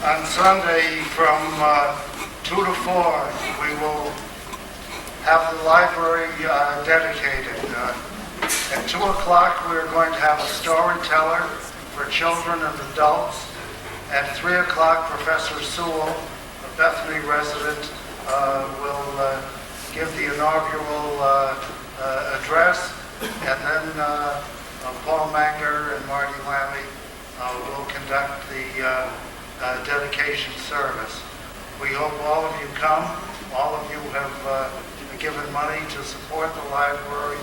On Sunday from 2 to 4, we will have the library dedicated. At 2 o'clock, we're going to have a storyteller for children and adults. At 3 o'clock, Professor Sewell, a Bethany resident, will give the inaugural address, and then Paul Manger and Marty Lammy will conduct the dedication service. We hope all of you come. All of you have given money to support the library.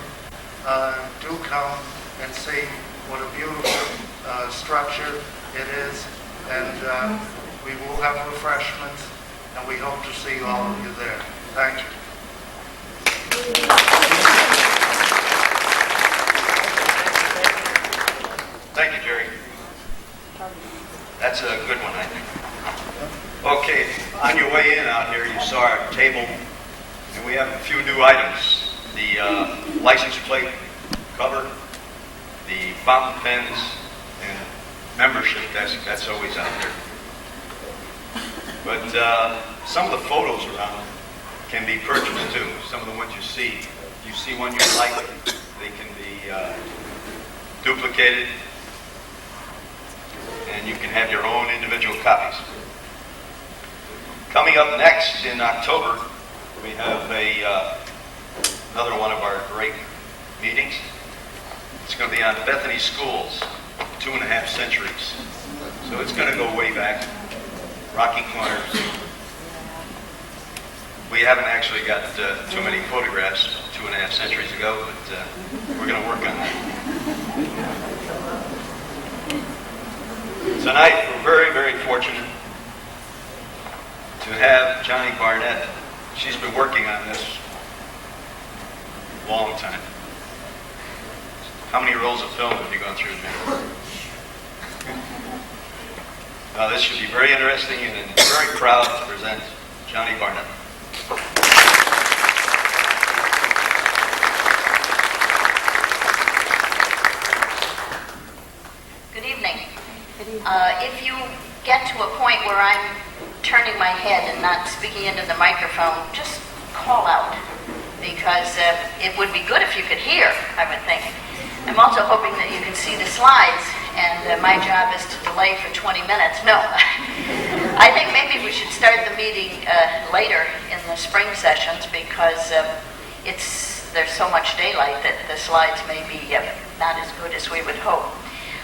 Do come and see what a beautiful structure it is, and we will have refreshments, and we hope to see all of you there. Thank you. Thank you, Jerry. That's a good one, I think. Okay, on your way in out here, you saw our table, and we have a few new items. The license plate cover, the fountain pens, and membership desk. That's always out there. But some of the photos around can be purchased too. Some of the ones you see. If you see one you like, they can be duplicated, and you can have your own individual copies. Coming up next in October, we have another one of our great meetings. It's going to be on Bethany schools, 2.5 centuries. So it's going to go way back, Rocky Corners. We haven't actually got too many photographs 2.5 centuries ago, but we're going to work on that. Tonight, we're very, very fortunate to have Jonnie Barnet. She's been working on this a long time. How many rolls of film have you gone through now? Now, this should be very interesting, and I'm very proud to present Jonnie Barnet. Good evening. If you get to a point where I'm turning my head and not speaking into the microphone, just call out, because it would be good if you could hear, I would think. I'm also hoping that you can see the slides, and my job is to delay for 20 minutes. No, I think maybe we should start the meeting later in the spring sessions, because there's so much daylight that the slides may be not as good as we would hope.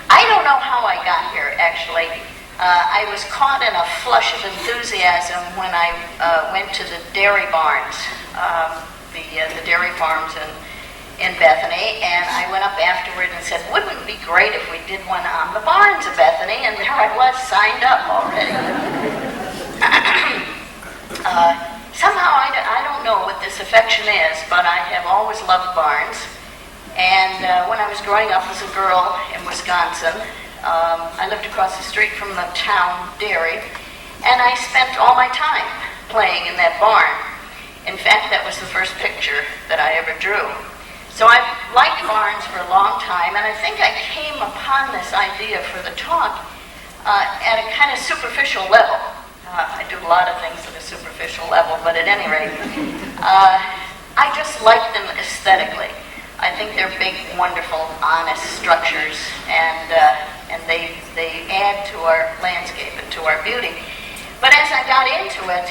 I don't know how I got here, actually. I was caught in a flush of enthusiasm when I went to the dairy barns, the dairy farms in Bethany, and I went up afterward and said, wouldn't it be great if we did one on the Barns of Bethany? And there I was, signed up already. Somehow, I don't know what this affection is, but I have always loved barns. And when I was growing up as a girl in Wisconsin, I lived across the street from the town dairy, and I spent all my time playing in that barn. In fact, that was the first picture that I ever drew. So I've liked barns for a long time, and I think I came upon this idea for the talk at a kind of superficial level. I do a lot of things at a superficial level, but at any rate, I just like them aesthetically. I think they're big, wonderful, honest structures, and they add to our landscape and to our beauty. But as I got into it,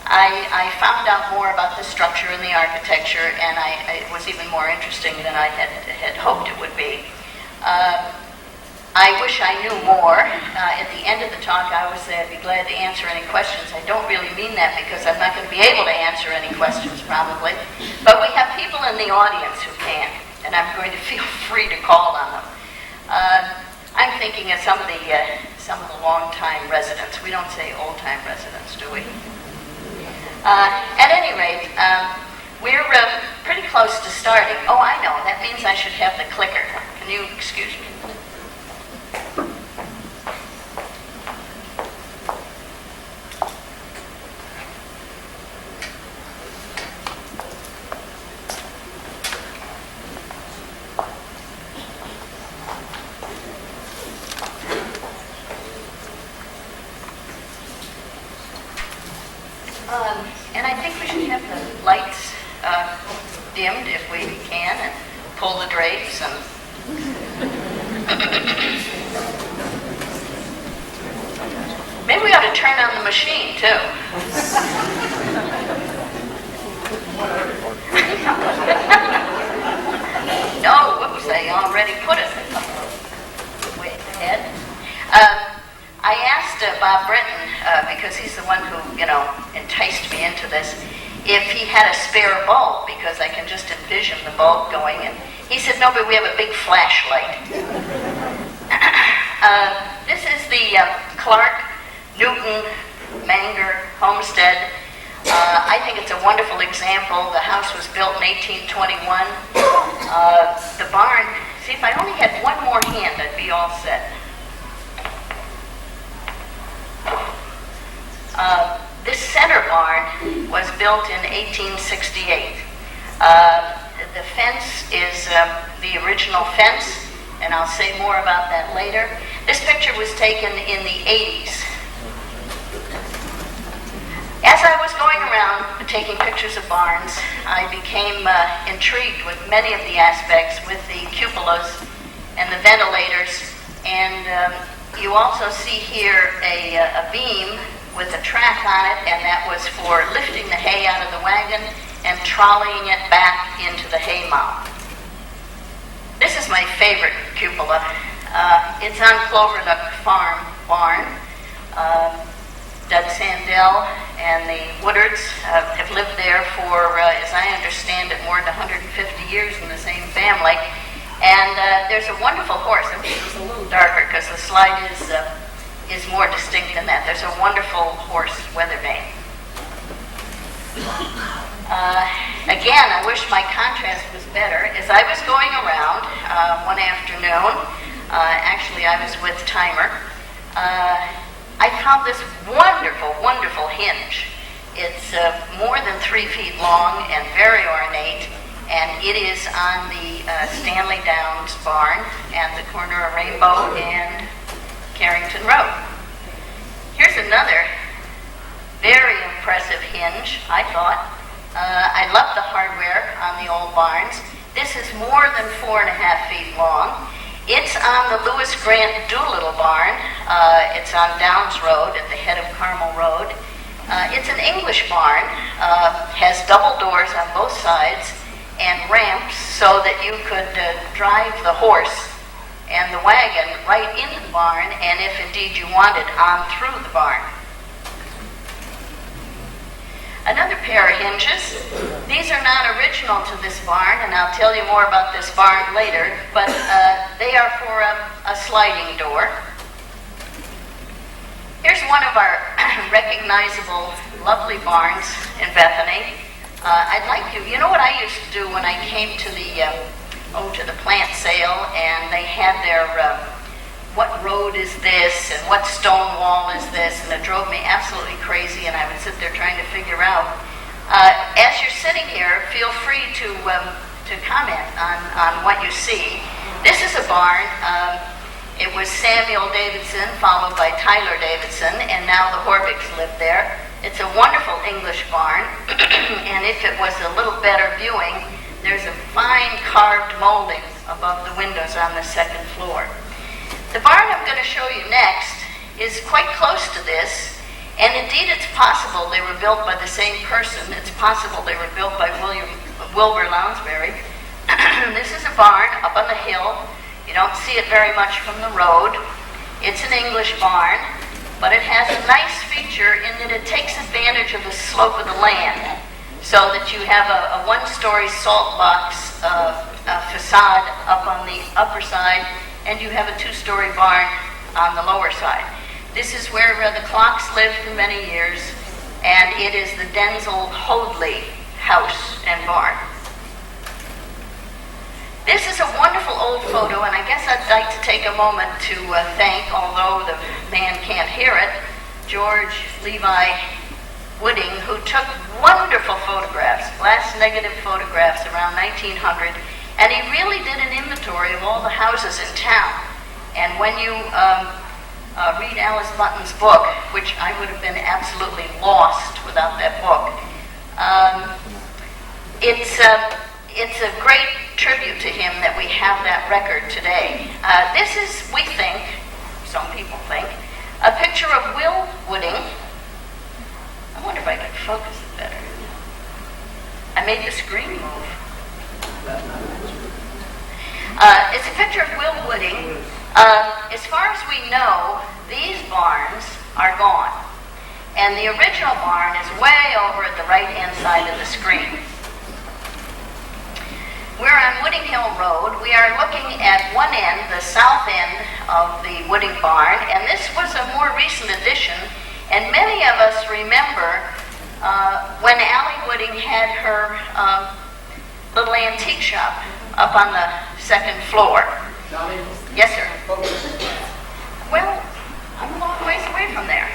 I found out more about the structure and the architecture, and it was even more interesting than I had hoped it would be. I wish I knew more. At the end of the talk, I would say I'd be glad to answer any questions. I don't really mean that, because I'm not going to be able to answer any questions, probably. But we have people in the audience who can, and I'm going to feel free to call on them. I'm thinking of some of the long-time residents. We don't say old-time residents, do we? At any rate, we're pretty close to starting. Oh, I know. That means I should have the clicker. Can you excuse me? pull the drapes and maybe we ought to turn on the machine too. No, whoops, I already put it way ahead. I asked Bob Britton, because he's the one who, enticed me into this, if he had a spare bulb, because I can just envision the bulb going, and he said, no, but we have a big flashlight. This is the Clark Newton Manger homestead. I think it's a wonderful example. The house was built in 1821. The barn, see, if I only had one more hand, I'd be all set. This center barn was built in 1868. The fence is the original fence, and I'll say more about that later. This picture was taken in the 80s. As I was going around taking pictures of barns, I became intrigued with many of the aspects with the cupolas and the ventilators. And you also see here a beam with a track on it, and that was for lifting the hay out of the wagon and trolleying it back into the hay mound. This is my favorite cupola. It's on Clovernook Farm barn. Doug Sandell and the Woodards have lived there for, as I understand it, more than 150 years in the same family. And there's a wonderful horse. I mean, it's a little darker because the slide is more distinct than that. There's a wonderful horse, Weatherbane. Again, I wish my contrast was better. As I was going around one afternoon, actually I was with Timer, I found this wonderful, wonderful hinge. It's more than 3 feet long and very ornate, and it is on the Stanley Downs barn at the corner of Rainbow and Carrington Road. Here's another very impressive hinge, I thought. I love the hardware on the old barns. This is more than 4.5 feet long. It's on the Lewis Grant Doolittle barn. It's on Downs Road at the head of Carmel Road. It's an English barn, has double doors on both sides and ramps so that you could drive the horse and the wagon right into the barn, and if indeed you wanted, on through the barn. Another pair of hinges. These are not original to this barn, and I'll tell you more about this barn later, but they are for a sliding door. Here's one of our recognizable, lovely barns in Bethany. I'd like you know what I used to do when I came to the plant sale, and they had their what road is this and what stone wall is this, and it drove me absolutely crazy, and I would sit there trying to figure out. As you're sitting here, feel free to comment on what you see. This is a barn. It was Samuel Davidson, followed by Tyler Davidson, and now the Horvicks live there. It's a wonderful English barn, and if it was a little better viewing, there's a fine carved molding above the windows on the second floor. The barn I'm going to show you next is quite close to this, and indeed it's possible they were built by the same person. It's possible they were built by Wilbur Lounsbury. This is a barn up on the hill. You don't see it very much from the road. It's an English barn, but it has a nice feature in that it takes advantage of the slope of the land, so that you have a one-story salt box facade up on the upper side, and you have a two-story barn on the lower side. This is where the Clocks lived for many years, and it is the Denzil Hoadley house and barn. This is a wonderful old photo, and I guess I'd like to take a moment to thank, although the man can't hear it, George Levi Wooding, who took wonderful photographs, glass negative photographs around 1900, and he really did an inventory of all the houses in town. And when you read Alice Button's book, which I would have been absolutely lost without that book, it's a great tribute to him record today. This is, we think, some people think, a picture of Will Wooding. I wonder if I could focus it better. I made the screen move. It's a picture of Will Wooding. As far as we know, these barns are gone. And the original barn is way over at the right-hand side of the screen. We're on Wooding Hill Road. We are looking at one end, the south end of the Wooding barn, and this was a more recent addition. And many of us remember when Allie Wooding had her little antique shop up on the second floor. Jonnie? Yes, sir. Well, I'm a long ways away from there.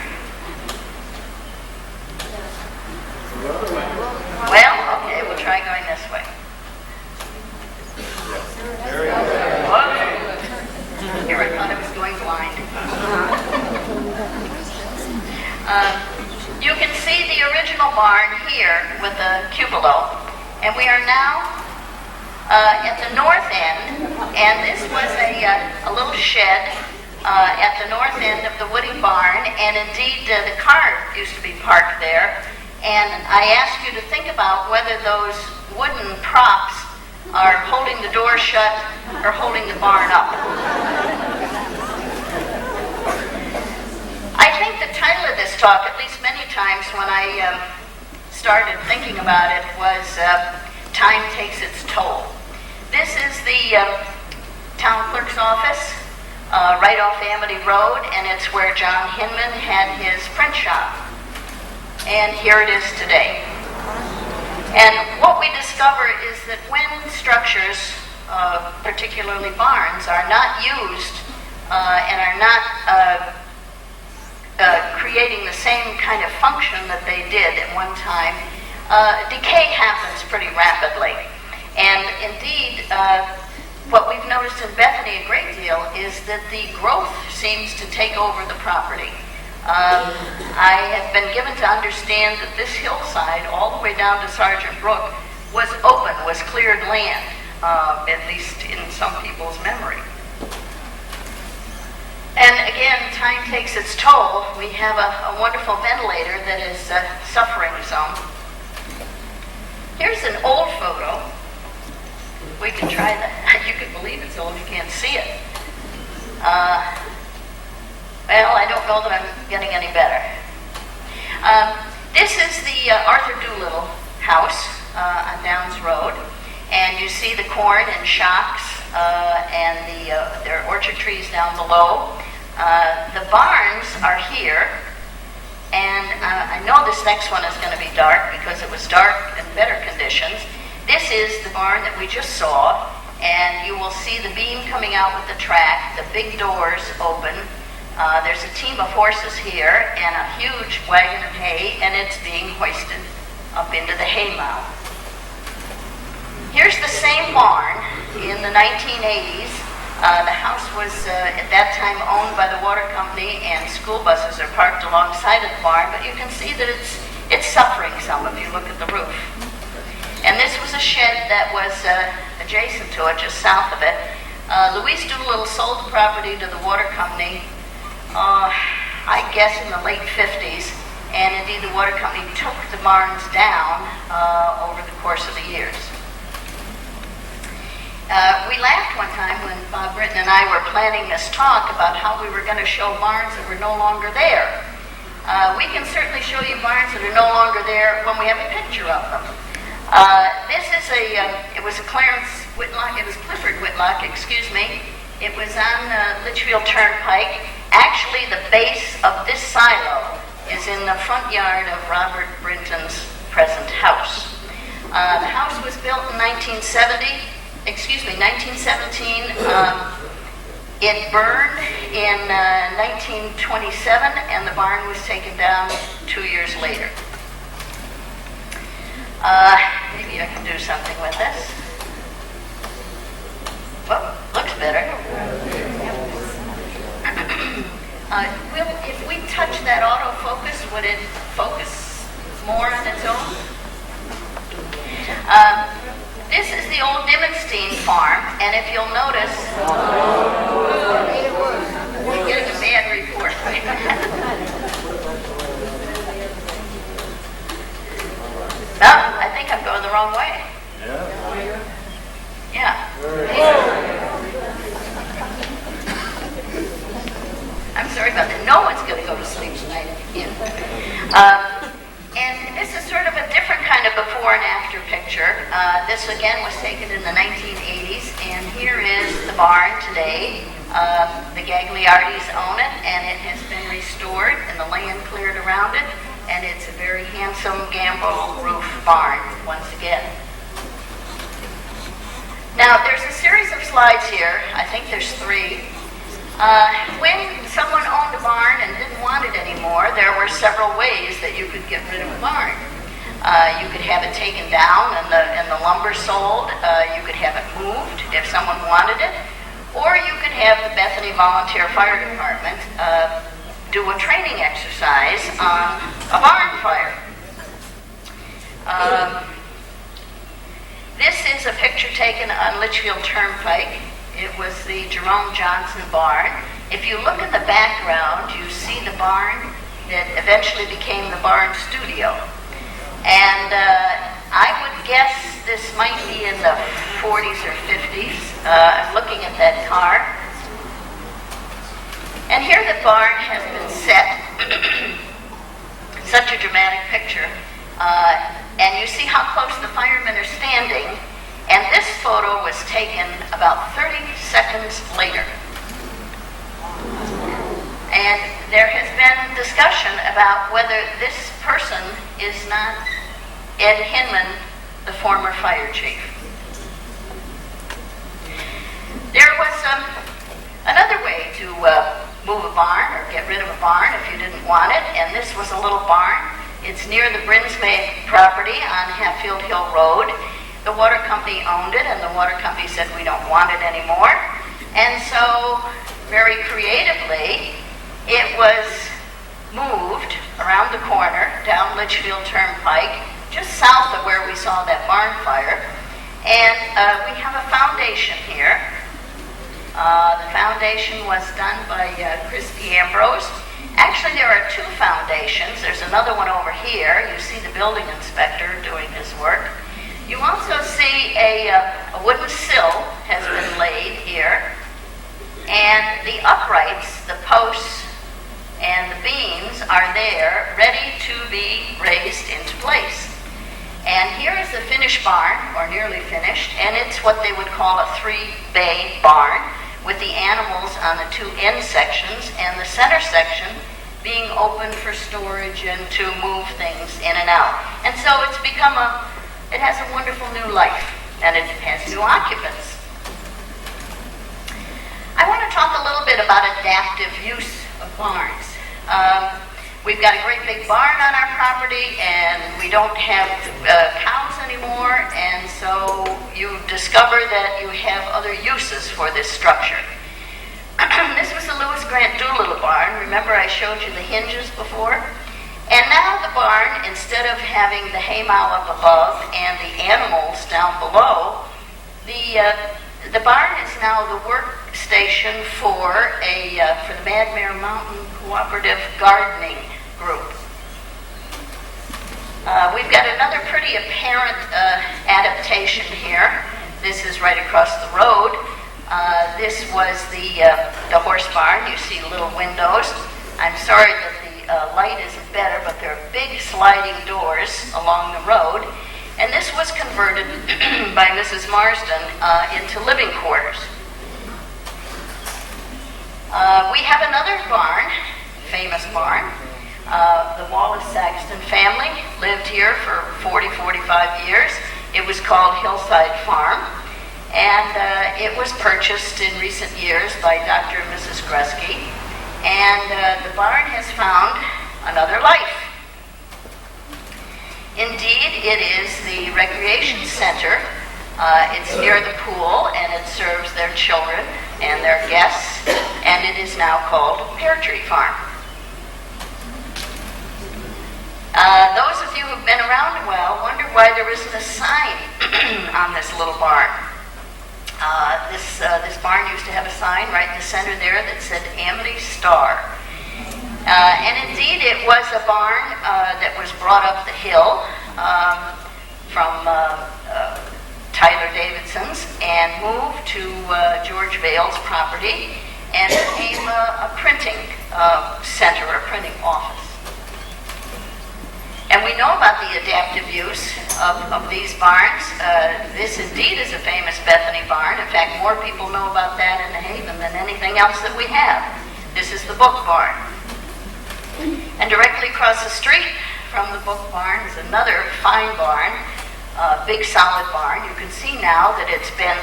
Well, okay, we'll try going this way. Here, I thought I was going blind. You can see the original barn here with the cupola, and we are now at the north end, and this was a little shed at the north end of the Wooding barn, and indeed the car used to be parked there. And I ask you to think about whether those wooden props are holding the door shut or holding the barn up. I think the title of this talk, at least many times when I started thinking about it, was Time Takes Its Toll. This is the town clerk's office right off Amity Road, and it's where John Hinman had his print shop. And here it is today. And what we discover is that when structures, particularly barns, are not used and are not creating the same kind of function that they did at one time, decay happens pretty rapidly. And indeed, what we've noticed in Bethany a great deal is that the growth seems to take over the property. I have been given to understand that this hillside, all the way down to Sergeant Brook, was open, was cleared land, at least in some people's memory. And again, time takes its toll. We have a wonderful ventilator that is suffering some. Here's an old photo. We can try that. You can believe it's old, you can't see it. Well, I don't know that I'm getting any better. This is the Arthur Doolittle house on Downs Road, and you see the corn and shocks and there are orchard trees down below. The barns are here, and I know this next one is going to be dark because it was dark in better conditions. This is the barn that we just saw, and you will see the beam coming out with the track, the big doors open. There's a team of horses here and a huge wagon of hay, and it's being hoisted up into the hay mound. Here's the same barn in the 1980s. The house was at that time owned by the water company, and school buses are parked alongside of the barn, but you can see that it's suffering some if you look at the roof. And this was a shed that was adjacent to it, just south of it. Louise Doolittle sold the property to the water company I guess in the late 50s, and indeed the water company took the barns down over the course of the years. We laughed one time when Bob Britton and I were planning this talk about how we were going to show barns that were no longer there. We can certainly show you barns that are no longer there when we have a picture of them. This is it was a Clarence Whitlock, it was Clifford Whitlock, excuse me. It was on Litchfield Turnpike. Actually, the base of this silo is in the front yard of Robert Brinton's present house. The house was built in 1917. It burned in 1927, and the barn was taken down 2 years later. Maybe I can do something with this. Well, looks better. If we touch that autofocus, would it focus more on its own? This is the old Dimmenstein farm, and if you'll notice, we're getting a bad report. No, I think I'm going the wrong way. Yeah. I'm sorry about that. No one's going to go to sleep tonight. And this is sort of a different kind of before and after picture. This again was taken in the 1980s, and here is the barn today. The Gagliardis own it, and it has been restored and the land cleared around it, and it's a very handsome gambrel roof barn once again. Now, there's a series of slides here. I think there's 3. When someone owned a barn and didn't want it anymore, there were several ways that you could get rid of a barn. You could have it taken down and the lumber sold. You could have it moved if someone wanted it. Or you could have the Bethany Volunteer Fire Department do a training exercise on a barn fire. This is a picture taken on Litchfield Turnpike. It was the Jerome Johnson barn. If you look in the background, you see the barn that eventually became the barn studio. And I would guess this might be in the 40s or 50s. I'm looking at that car. And here the barn has been set. Such a dramatic picture. And you see how close the firemen are standing. And this photo was taken about 30 seconds later. And there has been discussion about whether this person is not Ed Hinman, the former fire chief. There was another way to move a barn or get rid of a barn if you didn't want it, and this was a little barn. It's near the Brinsmay property on Hatfield Hill Road. The water company owned it, and the water company said, we don't want it anymore. And so, very creatively, it was moved around the corner, down Litchfield Turnpike, just south of where we saw that barn fire. And we have a foundation here. The foundation was done by Christy Ambrose. Actually, there are 2 foundations. There's another one over here. You see the building inspector doing his work. You also see a wooden sill has been laid here, and the uprights, the posts, and the beams are there, ready to be raised into place. And here is the finished barn, or nearly finished, and it's what they would call a 3-bay barn, with the animals on the 2 end sections, and the center section being open for storage and to move things in and out. And so it's become it has a wonderful new life, and it has new occupants. I want to talk a little bit about adaptive use of barns. We've got a great big barn on our property, and we don't have cows anymore, and so you discover that you have other uses for this structure. This was the Lewis Grant Doolittle barn. Remember I showed you the hinges before? And now the barn, instead of having the haymow up above and the animals down below, the barn is now the workstation for the Madmare Mountain Cooperative Gardening Group. We've got another pretty apparent adaptation here. This is right across the road. This was the horse barn. You see little windows. I'm sorry that the light isn't better, but there are big sliding doors along the road. And this was converted by Mrs. Marsden into living quarters. We have another barn, famous barn. The Wallace Saxton family lived here for 40, 45 years. It was called Hillside Farm. And it was purchased in recent years by Dr. and Mrs. Grusky. And the barn has found another life. Indeed, it is the recreation center. It's near the pool, and it serves their children and their guests, and it is now called Pear Tree Farm. Those of you who've been around a while wonder why there isn't a sign on this little barn. This barn used to have a sign right in the center there that said Amity Star. And indeed, it was a barn that was brought up the hill from Tyler Davidson's and moved to George Vale's property and became a printing center, a printing office. And we know about the adaptive use of these barns. This indeed is a famous Bethany barn. In fact, more people know about that in the Haven than anything else that we have. This is the book barn. And directly across the street from the book barn is another fine barn, a big solid barn. You can see now that it's been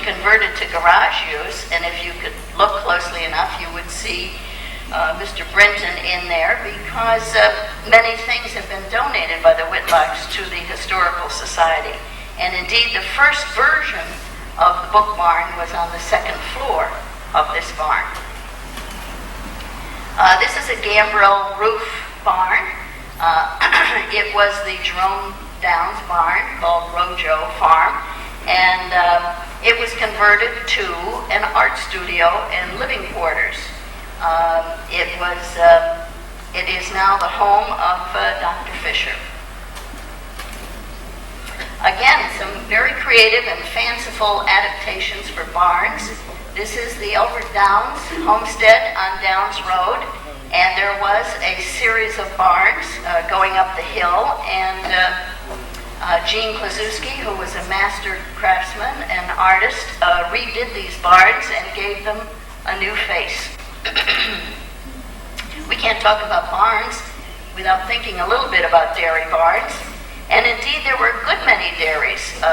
converted to garage use, and if you could look closely enough, you would see Mr. Brinton in there, because many things have been donated by the Whitlocks to the Historical Society. And indeed, the first version of the book barn was on the second floor of this barn. This is a gambrel roof barn. It was the Jerome Downs barn called Rojo Farm, and it was converted to an art studio and living quarters. It is now the home of Dr. Fisher. Again, some very creative and fanciful adaptations for barns. This is the Elbert Downs homestead on Downs Road, and there was a series of barns going up the hill, and Gene Klaszewski, who was a master craftsman and artist, redid these barns and gave them a new face. We can't talk about barns without thinking a little bit about dairy barns. And indeed, there were a good many dairies, 4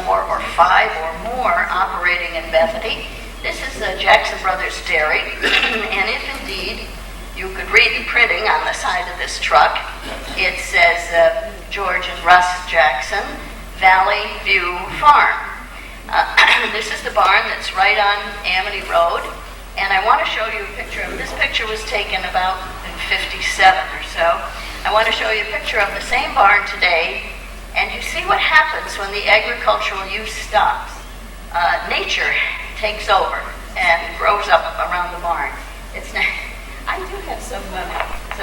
or 5 or more, operating in Bethany. This is Jackson Brothers Dairy, and if indeed you could read the printing on the side of this truck, it says George and Russ Jackson, Valley View Farm. This is the barn that's right on Amity Road. And I want to show you a picture of, this picture was taken about in 57 or so. I want to show you a picture of the same barn today, and you see what happens when the agricultural use stops. Nature takes over and grows up around the barn. It's not, I do have some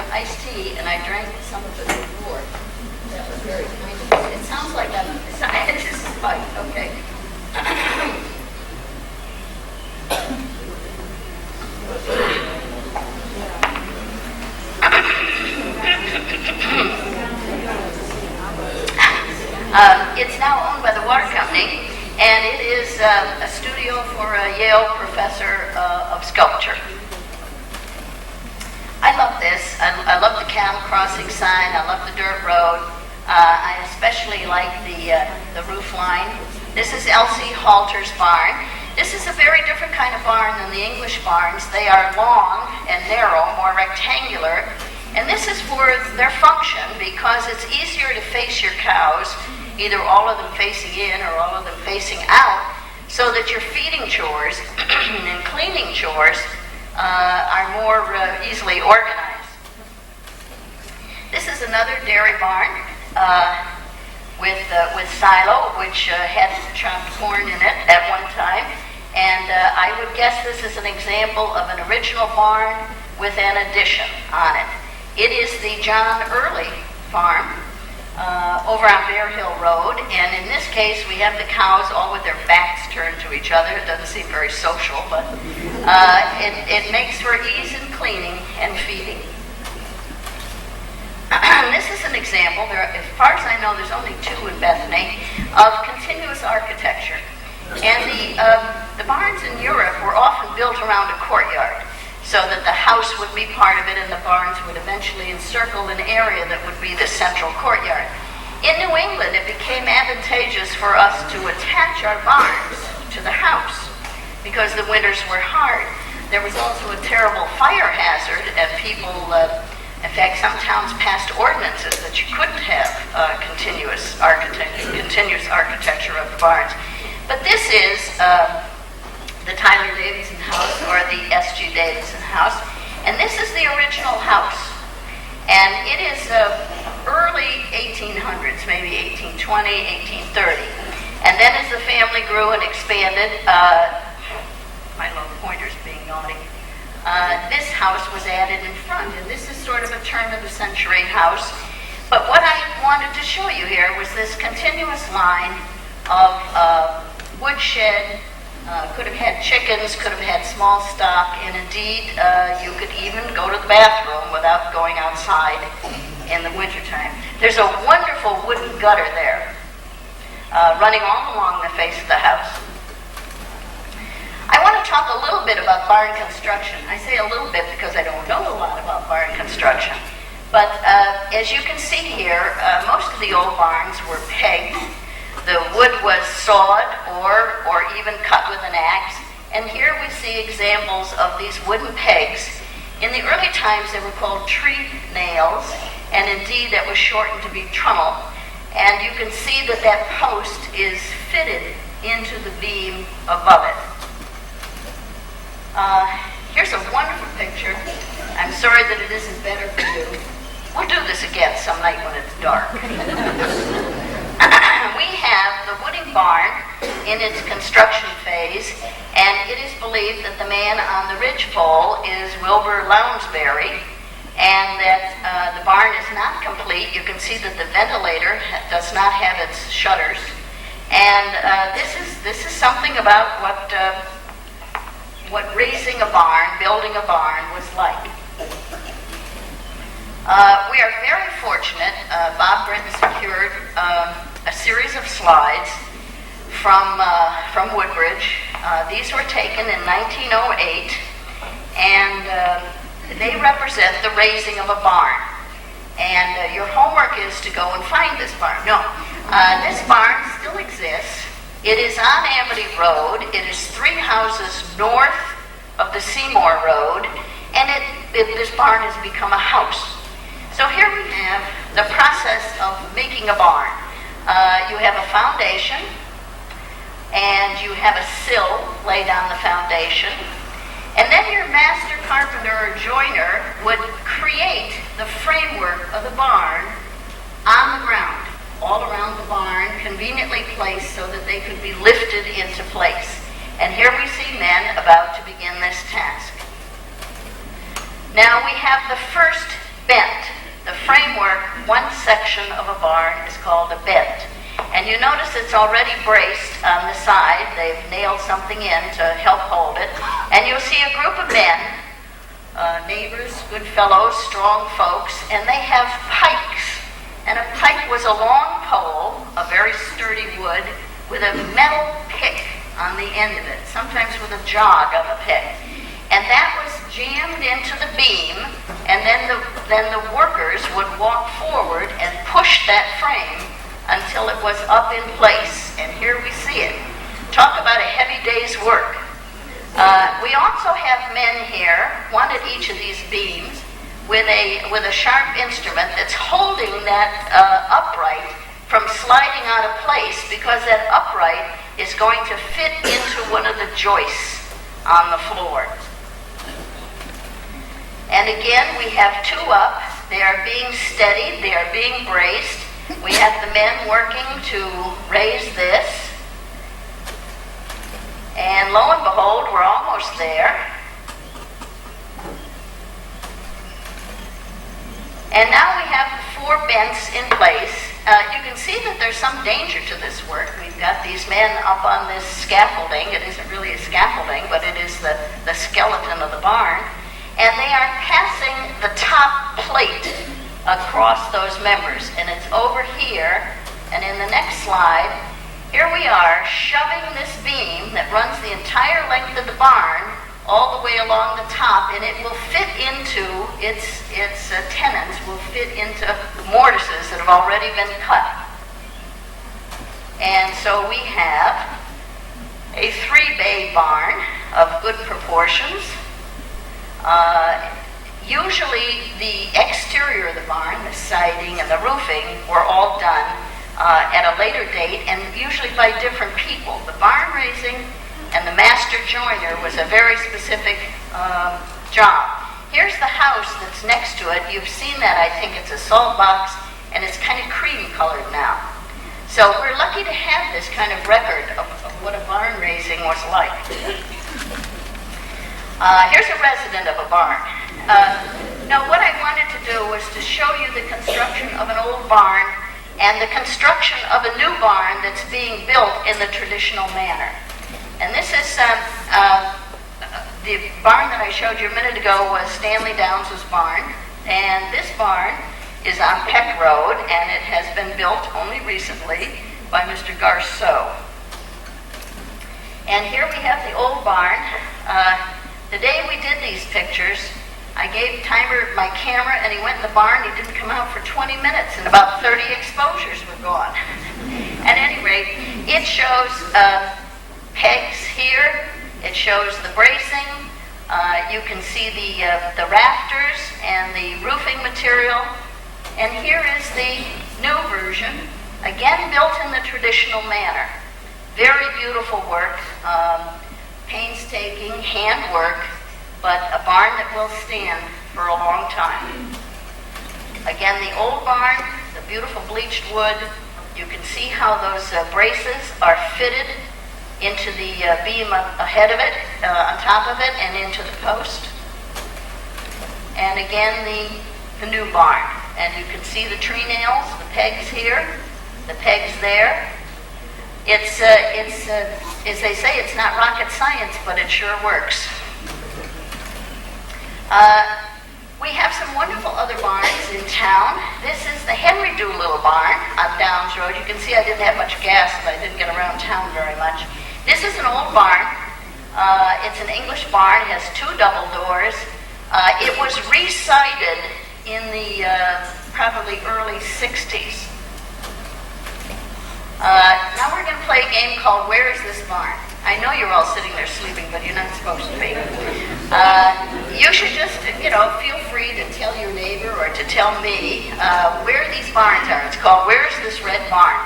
iced tea, and I drank some of it before. That was very kind of you. It sounds like I'm a scientist, but okay. It's now owned by the water company, and it is a studio for a Yale professor of sculpture. I love this. I love the cattle crossing sign. I love the dirt road. I especially like the roof line. This is Elsie Halter's barn. This is a very different kind of barn than the English barns. They are long and narrow, more rectangular, and this is for their function because it's easier to face your cows, either all of them facing in or all of them facing out, so that your feeding chores and cleaning chores are more easily organized. This is another dairy barn with silo, which had chopped corn in it at one time. And I would guess this is an example of an original barn with an addition on it. It is the John Early farm over on Bear Hill Road. And in this case, we have the cows all with their backs turned to each other. It doesn't seem very social, but it makes for ease in cleaning and feeding. This is an example, as far as I know, there's only 2 in Bethany, of continuous architecture. And the barns in Europe were often built around a courtyard, so that the house would be part of it and the barns would eventually encircle an area that would be the central courtyard. In New England, it became advantageous for us to attach our barns to the house because the winters were hard. There was also a terrible fire hazard, and people, in fact, some towns passed ordinances that you couldn't have continuous architecture of the barns. But this is the Tyler Davidson house, or the S.G. Davidson house, and this is the original house. And it is early 1800s, maybe 1820, 1830. And then as the family grew and expanded, my little pointer's being naughty, this house was added in front, and this is sort of a turn-of-the-century house. But what I wanted to show you here was this continuous line of woodshed. Could have had chickens, could have had small stock, and indeed you could even go to the bathroom without going outside in the wintertime. There's a wonderful wooden gutter there running all along the face of the house. I want to talk a little bit about barn construction. I say a little bit because I don't know a lot about barn construction. But as you can see here, most of the old barns were pegged. The wood was sawed or even cut with an axe. And here we see examples of these wooden pegs. In the early times, they were called tree nails, and indeed that was shortened to be trunnel. And you can see that that post is fitted into the beam above it. Here's a wonderful picture. I'm sorry that it isn't better for you. We'll do this again some night when it's dark. We have the wooden barn in its construction phase, and it is believed that the man on the ridgepole is Wilbur Lounsbury, and that the barn is not complete. You can see that the ventilator does not have its shutters, and this is something about what raising a barn, building a barn was like. We are very fortunate. Bob Britton secured a series of slides from Woodbridge. These were taken in 1908, and they represent the raising of a barn. And your homework is to go and find this barn. No, this barn still exists. It is on Amity Road. It is 3 houses north of the Seymour Road, and this barn has become a house. So here we have the process of making a barn. You have a foundation, and you have a sill laid on the foundation, and then your master carpenter or joiner would create the framework of the barn on the ground, all around the barn, conveniently placed so that they could be lifted into place. And here we see men about to begin this task. Now we have the first bent. The framework, one section of a barn is called a bent. And you notice it's already braced on the side. They've nailed something in to help hold it. And you'll see a group of men, neighbors, good fellows, strong folks, and they have pikes. And a pike was a long pole, a very sturdy wood, with a metal pick on the end of it, sometimes with a jog of a pick. And that was jammed into the beam, and then the workers would walk forward and push that frame until it was up in place. And here we see it. Talk about a heavy day's work. We also have men here, one at each of these beams, with a sharp instrument that's holding that upright from sliding out of place, because that upright is going to fit into one of the joists on the floor. And again, we have 2 up. They are being steadied. They are being braced. We have the men working to raise this. And lo and behold, we're almost there. And now we have the 4 bents in place. You can see that there's some danger to this work. We've got these men up on this scaffolding. It isn't really a scaffolding, but it is the skeleton of the barn. And they are passing the top plate across those members. And it's over here, and in the next slide, here we are shoving this beam that runs the entire length of the barn all the way along the top, and it will fit into, its tenons will fit into mortises that have already been cut. And so we have a 3-bay barn of good proportions. Usually the exterior of the barn, the siding and the roofing, were all done at a later date, and usually by different people. The barn raising and the master joiner was a very specific job. Here's the house that's next to it. You've seen that. I think it's a salt box, and it's kind of cream colored now. So we're lucky to have this kind of record of what a barn raising was like. Here's a resident of a barn. Now, what I wanted to do was to show you the construction of an old barn and the construction of a new barn that's being built in the traditional manner. And this is the barn that I showed you a minute ago was Stanley Downs' barn, and this barn is on Peck Road, and it has been built only recently by Mr. Garceau. And here we have the old barn. The day we did these pictures, I gave Timer my camera, and he went in the barn. He didn't come out for 20 minutes, and about 30 exposures were gone. At any rate, it shows pegs here. It shows the bracing. You can see the rafters and the roofing material. And here is the new version, again built in the traditional manner. Very beautiful work. Painstaking handwork, but a barn that will stand for a long time. Again, the old barn, the beautiful bleached wood. You can see how those braces are fitted into the beam ahead of it, on top of it, and into the post. And again, the new barn. And you can see the tree nails, the pegs here, the pegs there. It's as they say, it's not rocket science, but it sure works. We have some wonderful other barns in town. This is the Henry Doolittle barn on Downs Road. You can see I didn't have much gas, so I didn't get around town very much. This is an old barn. It's an English barn. It has two double doors. It was re-sided in the probably early 60s. Now we're going to play a game called Where is This Barn? I know you're all sitting there sleeping, but you're not supposed to be. You should just, feel free to tell your neighbor or to tell me where these barns are. It's called Where is This Red Barn?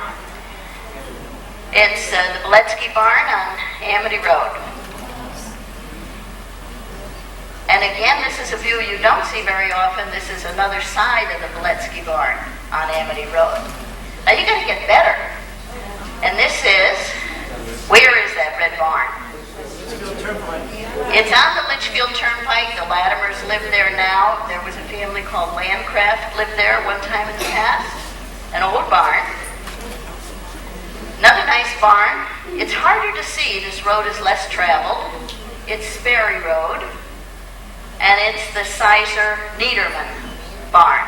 It's the Beletsky Barn on Amity Road. And again, this is a view you don't see very often. This is another side of the Beletsky Barn on Amity Road. Now you got to get better. And this is, where is that red barn? It's on the Litchfield Turnpike. The Latimers live there now. There was a family called Landcraft lived there one time in the past. An old barn. Another nice barn. It's harder to see. This road is less traveled. It's Sperry Road. And it's the Sizer Niederman barn.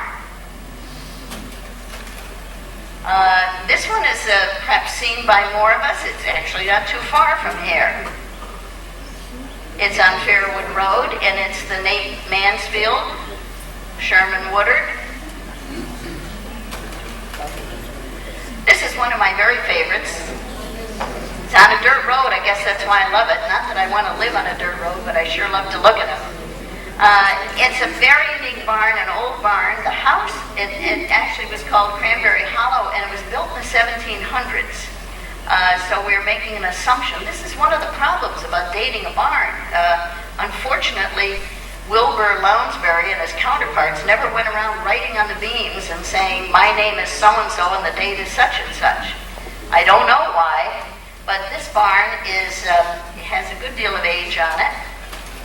This one is perhaps seen by more of us. It's actually not too far from here. It's on Fairwood Road, and it's the Nate Mansfield, Sherman Woodard. This is one of my very favorites. It's on a dirt road. I guess that's why I love it. Not that I want to live on a dirt road, but I sure love to look at them. It's a very unique barn, an old barn. The house, it actually was called Cranberry Hollow, and it was built in the 1700s. So we're making an assumption. This is one of the problems about dating a barn. Unfortunately, Wilbur Lounsbury and his counterparts never went around writing on the beams and saying, my name is so-and-so and the date is such and such. I don't know why, but this barn has a good deal of age on it.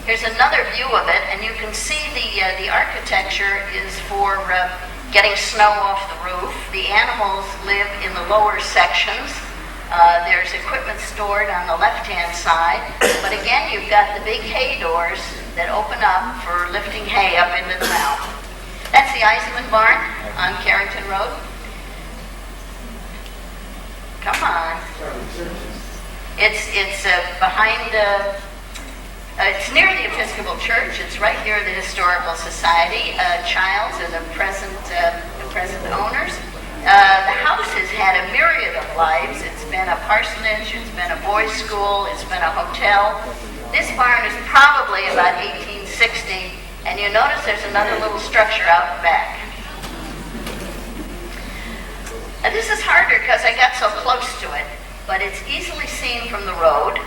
Here's another view of it, and you can see the architecture is for getting snow off the roof. The animals live in the lower sections. There's equipment stored on the left-hand side, but again, you've got the big hay doors that open up for lifting hay up into the mound. That's the Eisenman barn on Carrington Road. Come on. It's behind. It's near the Episcopal Church. It's right near the Historical Society. Childs are the present owners. The house has had a myriad of lives. It's been a parsonage. It's been a boys' school. It's been a hotel. This barn is probably about 1860, and you notice there's another little structure out back. Now, this is harder because I got so close to it, but it's easily seen from the road.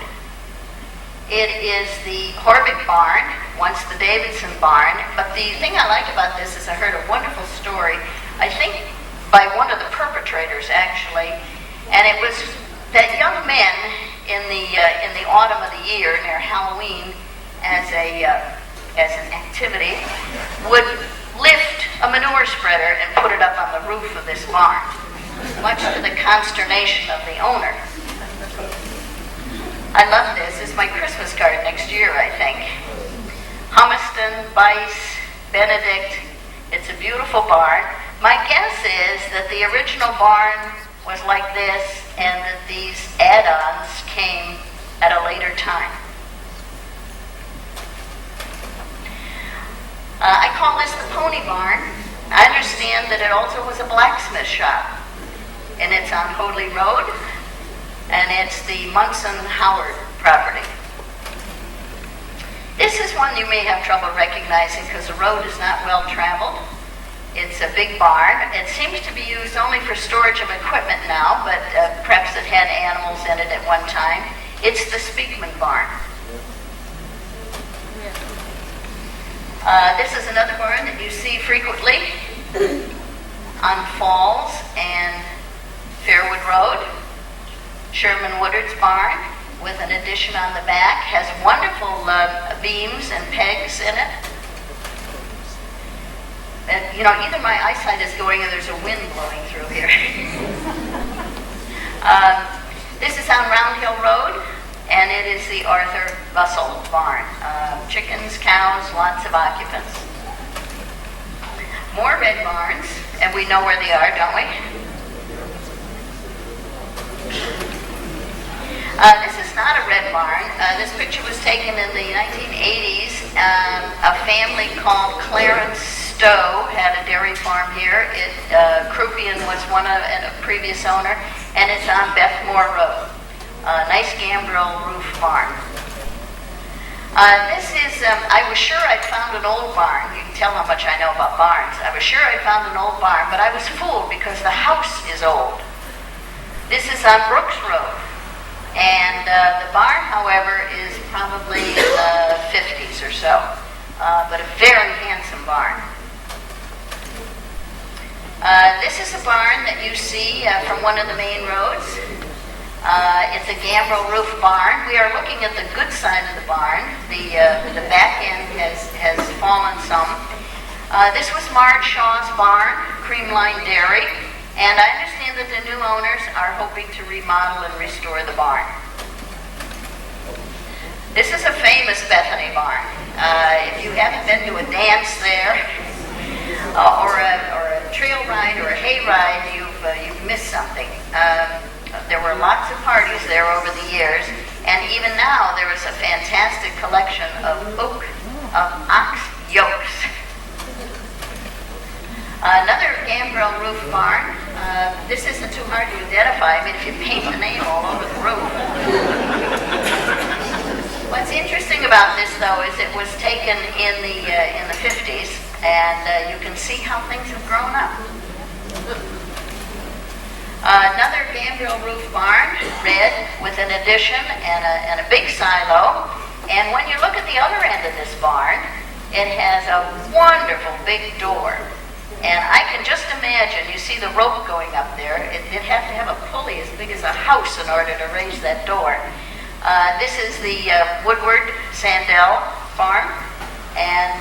It is the Horvik barn, once the Davidson barn, but the thing I like about this is I heard a wonderful story, I think by one of the perpetrators actually. And it was that young men in the autumn of the year near Halloween, as an activity, would lift a manure spreader and put it up on the roof of this barn, much to the consternation of the owner. I love this. It's my Christmas card next year, I think. Humiston, Bice, Benedict. It's a beautiful barn. My guess is that the original barn was like this and that these add-ons came at a later time. I call this the Pony Barn. I understand that it also was a blacksmith shop, and it's on Hoadley Road, and it's the Munson Howard property. This is one you may have trouble recognizing because the road is not well traveled. It's a big barn. It seems to be used only for storage of equipment now, but perhaps it had animals in it at one time. It's the Speakman Barn. This is another barn that you see frequently on Falls and Fairwood Road. Sherman Woodard's barn, with an addition on the back, has wonderful beams and pegs in it. And, either my eyesight is going or there's a wind blowing through here. This is on Round Hill Road, and it is the Arthur Russell Barn. Chickens, cows, lots of occupants. More red barns, and we know where they are, don't we? This is not a red barn. This picture was taken in the 1980s. A family called Clarence Stowe had a dairy farm here. Croupian was a previous owner, and it's on Bethmore Road. Nice gambrel roof barn. This is, I was sure I'd found an old barn. You can tell how much I know about barns. I was sure I'd found an old barn, but I was fooled because the house is old. This is on Brooks Road. And the barn, however, is probably in the 50s or so, but a very handsome barn. This is a barn that you see from one of the main roads. It's a gambrel roof barn. We are looking at the good side of the barn. The back end has fallen some. This was Marge Shaw's barn, Creamline Dairy. And I understand that the new owners are hoping to remodel and restore the barn. This is a famous Bethany barn. If you haven't been to a dance there, or a trail ride or a hay ride, you've missed something. There were lots of parties there over the years, and even now there is a fantastic collection of ox yokes. Another gambrel roof barn. This isn't too hard to identify. I mean, if you paint the name all over the roof. What's interesting about this, though, is it was taken in the 50s, and you can see how things have grown up. Another gambrel roof barn, red, with an addition and a big silo. And when you look at the other end of this barn, it has a wonderful big door. And I can just imagine, you see the rope going up there. It'd have to have a pulley as big as a house in order to raise that door. This is the Woodward Sandell farm, and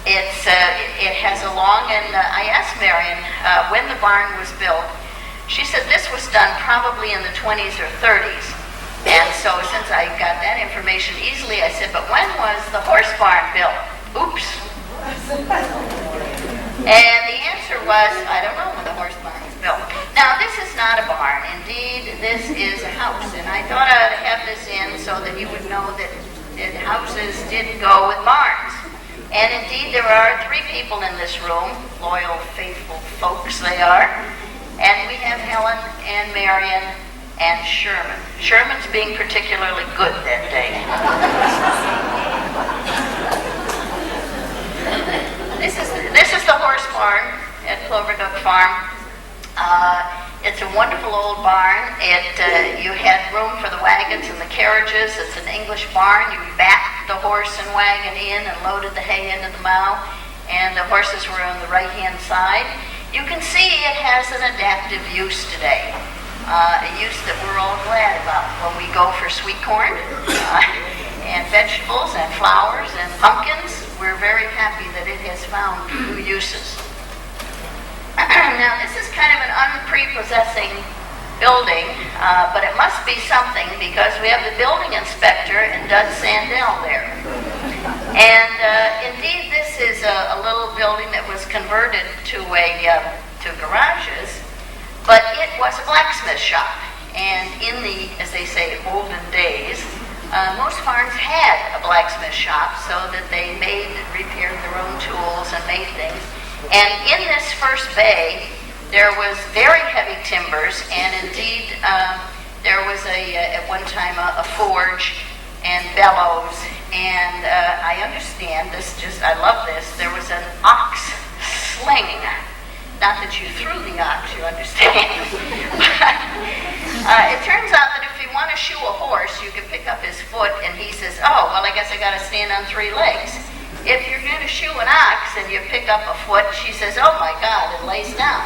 it has a long, and I asked Marion when the barn was built. She said this was done probably in the 20s or 30s. And so since I got that information easily, I said, but when was the horse barn built? Oops. And the answer was, I don't know when the horse barn was built. Now, this is not a barn. Indeed, this is a house. And I thought I ought to have this in so that you would know that houses did go with barns. And indeed, there are 3 people in this room, loyal, faithful folks they are. And we have Helen and Marion and Sherman. Sherman's being particularly good that day. This is the horse barn at Cloverduck Farm. It's a wonderful old barn. You had room for the wagons and the carriages. It's an English barn. You backed the horse and wagon in and loaded the hay into the mow, and the horses were on the right-hand side. You can see it has an adaptive use today, a use that we're all glad about. When we go for sweet corn and vegetables and flowers and pumpkins, we're very happy that it has found new uses. Now, this is kind of an unprepossessing building, but it must be something because we have the building inspector and Doug Sandell there. And indeed, this is a little building that was converted to garages, but it was a blacksmith shop. And in the, as they say, olden days, most farms had a blacksmith shop so that they repaired their own tools and made things. And in this first bay, there was very heavy timbers, and indeed there was at one time a forge and bellows, and I understand I love this, there was an ox sling. Not that you threw the ox, you understand. But it turns out that if you want to shoe a horse, you can pick up his foot, and he says, oh, well, I guess I got to stand on 3 legs. If you're going to shoe an ox and you pick up a foot, she says, oh my God, it lays down.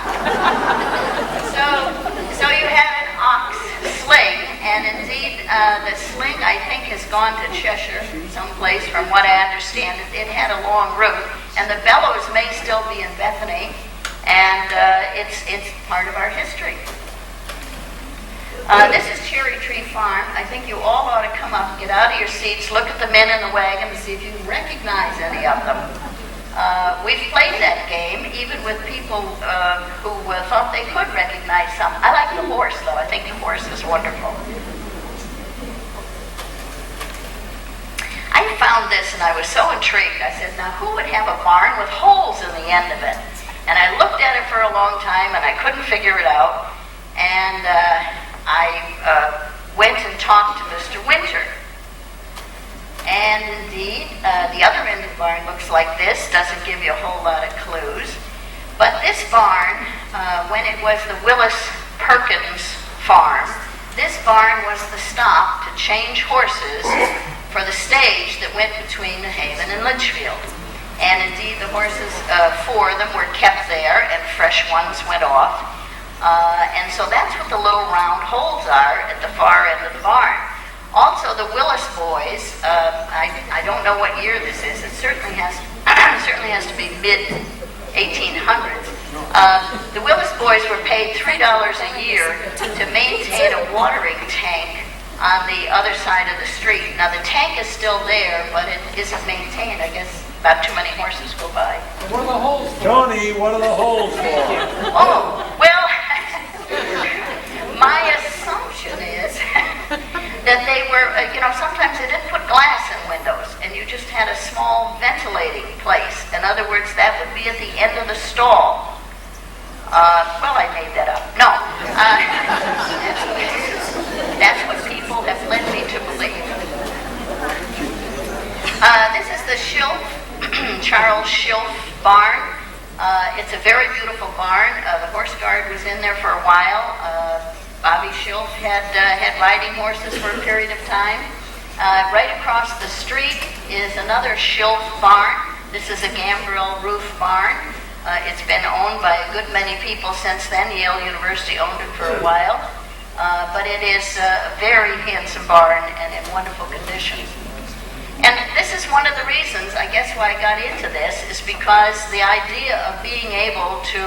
So you had an ox sling, and indeed the sling, I think, has gone to Cheshire, someplace, from what I understand. It had a long route, and the bellows may still be in Bethany, and it's part of our history. This is Cherry Tree Farm. I think you all ought to come up, get out of your seats, look at the men in the wagon, and see if you can recognize any of them. We've played that game, even with people who thought they could recognize some. I like the horse, though. I think the horse is wonderful. I found this, and I was so intrigued. I said, now, who would have a barn with holes in the end of it? And I looked at it for a long time, and I couldn't figure it out. And I went and talked to Mr. Winter. And indeed, the other end of the barn looks like this, doesn't give you a whole lot of clues. But this barn, when it was the Willis Perkins farm, this barn was the stop to change horses for the stage that went between New Haven and Litchfield. And indeed, the horses, 4 of them were kept there, and fresh ones went off. And so that's what the little round holes are at the far end of the barn. Also, the Willis boys, I don't know what year this is. It certainly has to be mid-1800s. The Willis boys were paid $3 a year to maintain a watering tank on the other side of the street. Now, the tank is still there, but it isn't maintained. I guess about too many horses go by. What are the holes for? Johnny, what are the holes for? Oh, well, my assumption is that they were, sometimes they didn't put glass in windows, and you just had a small ventilating place. In other words, that would be at the end of the stall. Well, I made that up. No. That's what people have led me to believe. This is the Charles Schilf barn. It's a very beautiful barn. The horse guard was in there for a while. Bobby Schilf had riding horses for a period of time. Right across the street is another Schilf barn. This is a gambrel roof barn. It's been owned by a good many people since then. Yale University owned it for a while. But it is a very handsome barn and in wonderful condition. And this is one of the reasons, I guess, why I got into this, is because the idea of being able to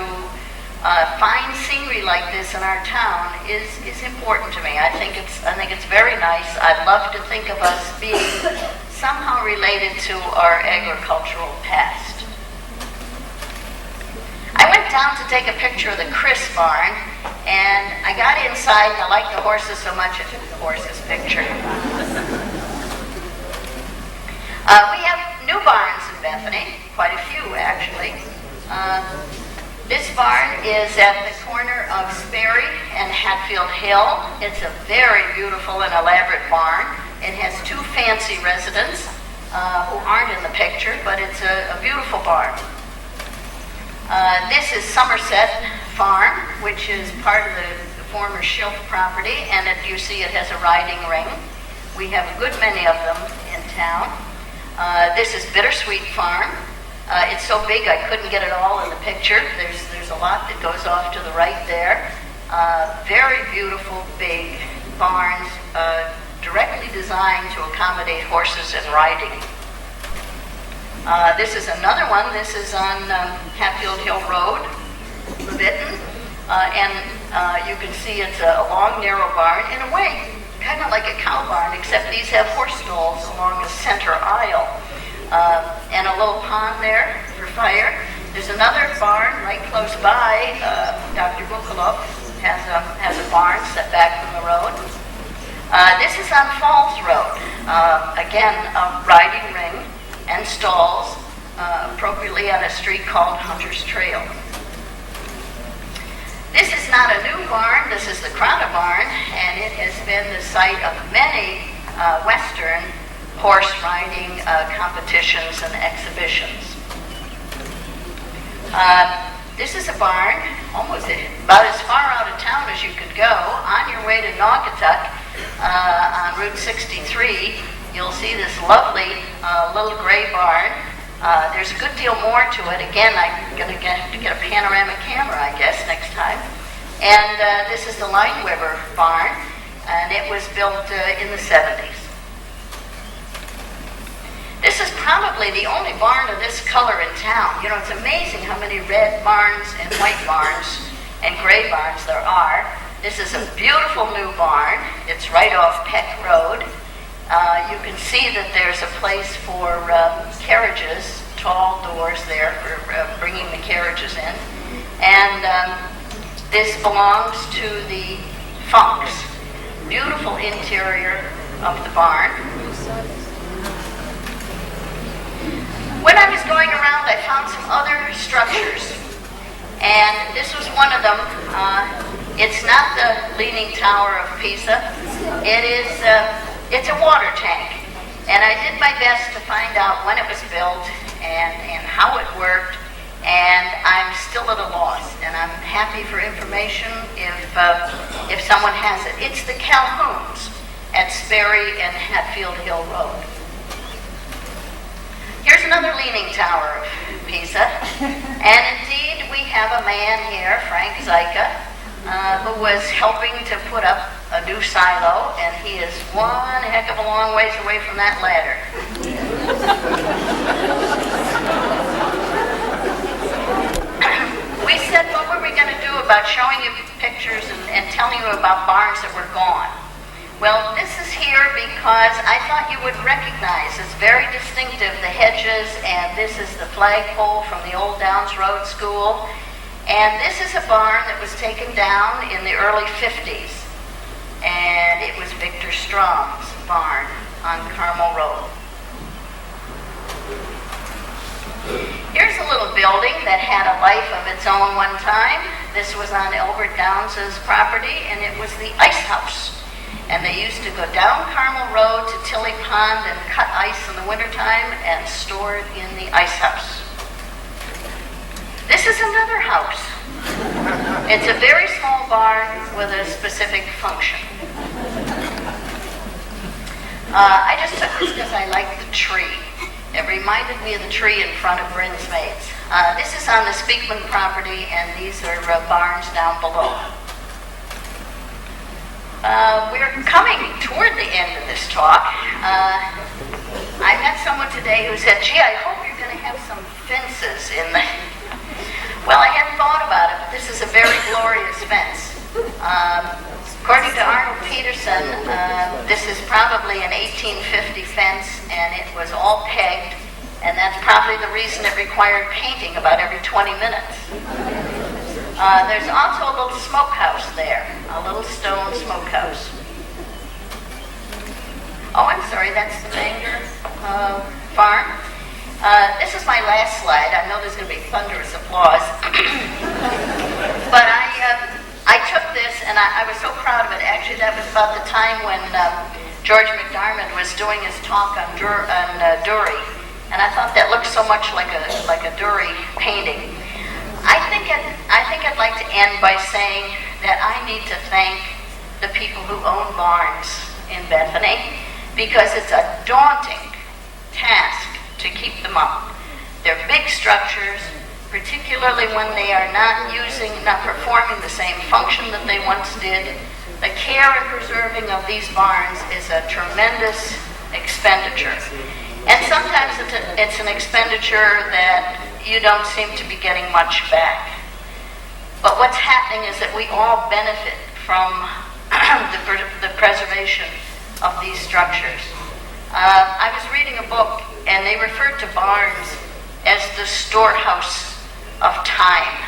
find scenery like this in our town is important to me. I think it's very nice. I'd love to think of us being somehow related to our agricultural past. I went down to take a picture of the Chris barn, and I got inside, and I liked the horses so much I took the horses picture. We have new barns in Bethany, quite a few actually. This barn is at the corner of Sperry and Hatfield Hill. It's a very beautiful and elaborate barn. It has 2 fancy residents who aren't in the picture, but it's a beautiful barn. This is Somerset Farm, which is part of the former Schilf property, and you see it has a riding ring. We have a good many of them in town. This is Bittersweet Farm. It's so big I couldn't get it all in the picture. There's a lot that goes off to the right there. Very beautiful, big barns, directly designed to accommodate horses and riding. This is another one. This is on Hatfield Hill Road, Leviton, and you can see it's a long, narrow barn in a way, kind of like a cow barn, except these have horse stalls along the center aisle, and a little pond there for fire. There's another barn right close by. Dr. Bukalov has a barn set back from the road. This is on Falls Road. Again, a riding ring and stalls, appropriately on a street called Hunter's Trail. This is not a new barn. This is the Crana barn, and it has been the site of many Western horse riding competitions and exhibitions. This is a barn, almost about as far out of town as you could go. On your way to Naugatuck, on Route 63, you'll see this lovely little gray barn. There's a good deal more to it. Again, I'm going to have to get a panoramic camera, I guess, next time. And this is the Lineweber barn, and it was built in the 70s. This is probably the only barn of this color in town. You know, it's amazing how many red barns and white barns and gray barns there are. This is a beautiful new barn. It's right off Peck Road. You can see that there's a place for carriages, tall doors there for bringing the carriages in. And this belongs to the Funks. Beautiful interior of the barn. When I was going around, I found some other structures. And this was one of them. It's not the Leaning Tower of Pisa. It's a water tank. And I did my best to find out when it was built and how it worked. And I'm still at a loss. And I'm happy for information if someone has it. It's the Calhouns at Sperry and Hatfield Hill Road. Here's another Leaning Tower of Pisa. And indeed, we have a man here, Frank Zyka, who was helping to put up a new silo, and he is one heck of a long ways away from that ladder. We said, what were we going to do about showing you pictures and telling you about barns that were gone? Well, this is here because I thought you would recognize, it's very distinctive, the hedges, and this is the flagpole from the old Downs Road School. And this is a barn that was taken down in the early 50s. And it was Victor Strom's barn on Carmel Road. Here's a little building that had a life of its own one time. This was on Elbert Downs' property, and it was the ice house. And they used to go down Carmel Road to Tilly Pond and cut ice in the wintertime and store it in the ice house. This is another house. It's a very small barn with a specific function. I just took this because I like the tree. It reminded me of the tree in front of Bryn's Mates. This is on the Speakman property, and these are barns down below. We're coming toward the end of this talk. I met someone today who said, gee, I hope you're going to have some fences in the... Well, I hadn't thought about it, but this is a very glorious fence. According to Arnold Peterson, this is probably an 1850 fence, and it was all pegged, and that's probably the reason it required painting about every 20 minutes. There's also a little smokehouse there, a little stone smokehouse. Oh, I'm sorry, that's the Bangor farm. This is my last slide. I know there's going to be thunderous applause. But I took this, and I was so proud of it. Actually, that was about the time when George McDermott was doing his talk on Dury. And I thought that looked so much like a Dury painting. I think I'd like to end by saying that I need to thank the people who own barns in Bethany, because it's a daunting task to keep them up. They're big structures, particularly when they are not performing the same function that they once did. The care and preserving of these barns is a tremendous expenditure. And sometimes it's an expenditure that you don't seem to be getting much back. But what's happening is that we all benefit from the preservation of these structures. I was reading a book, and they referred to barns as the storehouse of time.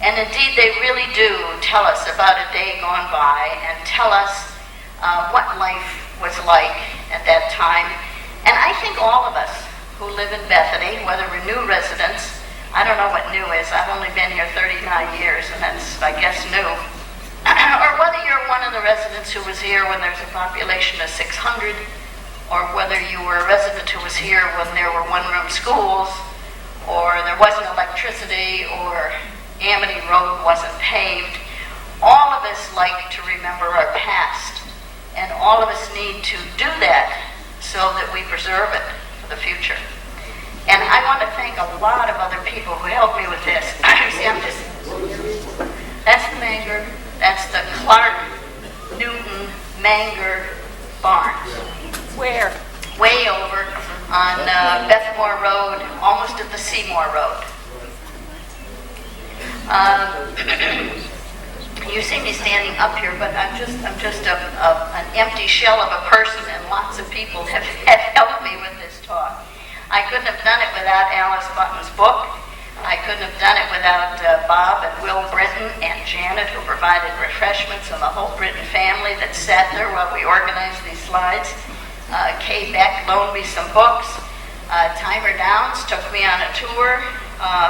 And indeed, they really do tell us about a day gone by and tell us what life was like at that time. And I think all of us who live in Bethany, whether we're new residents, I don't know what new is, I've only been here 39 years, and that's, I guess, new, or whether you're one of the residents who was here when there's a population of 600, or whether you were a resident who was here when there were one-room schools, or there wasn't electricity, or Amity Road wasn't paved. All of us like to remember our past, and all of us need to do that so that we preserve it for the future. And I want to thank a lot of other people who helped me with this. See, that's the Manger, that's the Clark Newton Manger Barns. Where? Way over on Bethmore Road, almost at the Seymour Road. You see me standing up here, but I'm just an empty shell of a person, and lots of people have helped me with this talk. I couldn't have done it without Alice Button's book. I couldn't have done it without Bob and Will Britton and Janet, who provided refreshments, and the whole Britton family that sat there while we organized these slides. Kay Beck loaned me some books. Timer Downs took me on a tour.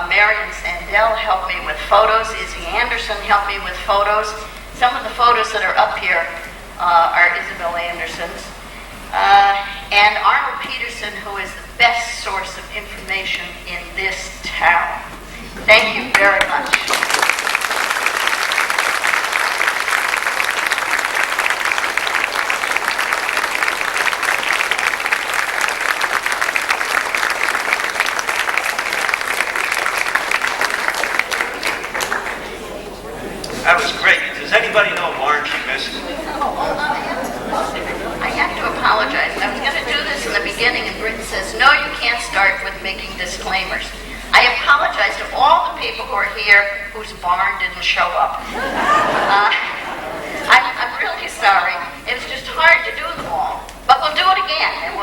Marion Sandell helped me with photos. Izzy Anderson helped me with photos. Some of the photos that are up here are Isabel Anderson's. And Arnold Peterson, who is the best source of information in this town. Thank you very much. That was great. Does anybody know a barn she missed? I have to apologize. I was going to do this in the beginning, and Britton says, no, you can't start with making disclaimers. I apologize to all the people who are here whose barn didn't show up. I'm really sorry. It was just hard to do them all. But we'll do it again. And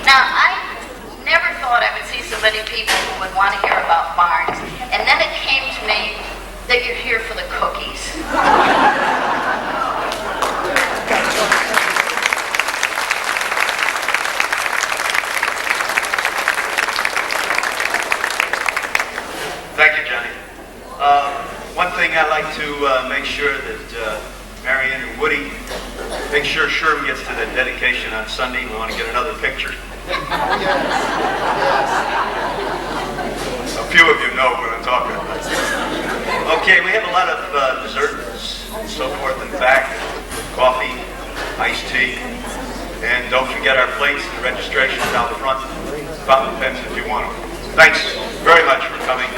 Now, I never thought I would see so many people who would want to hear about barns. And then it came to me that you're here for the cookies. Thank you, Johnny. One thing I'd like to make sure that Marion and Woody make sure Sherm gets to the dedication on Sunday. We want to get another picture. A few of you know what I'm talking about. Okay, we have a lot of desserts and so forth in the back. Coffee, iced tea, and don't forget our plates and registrations out front. Fountain pens if you want them. Thanks very much for coming.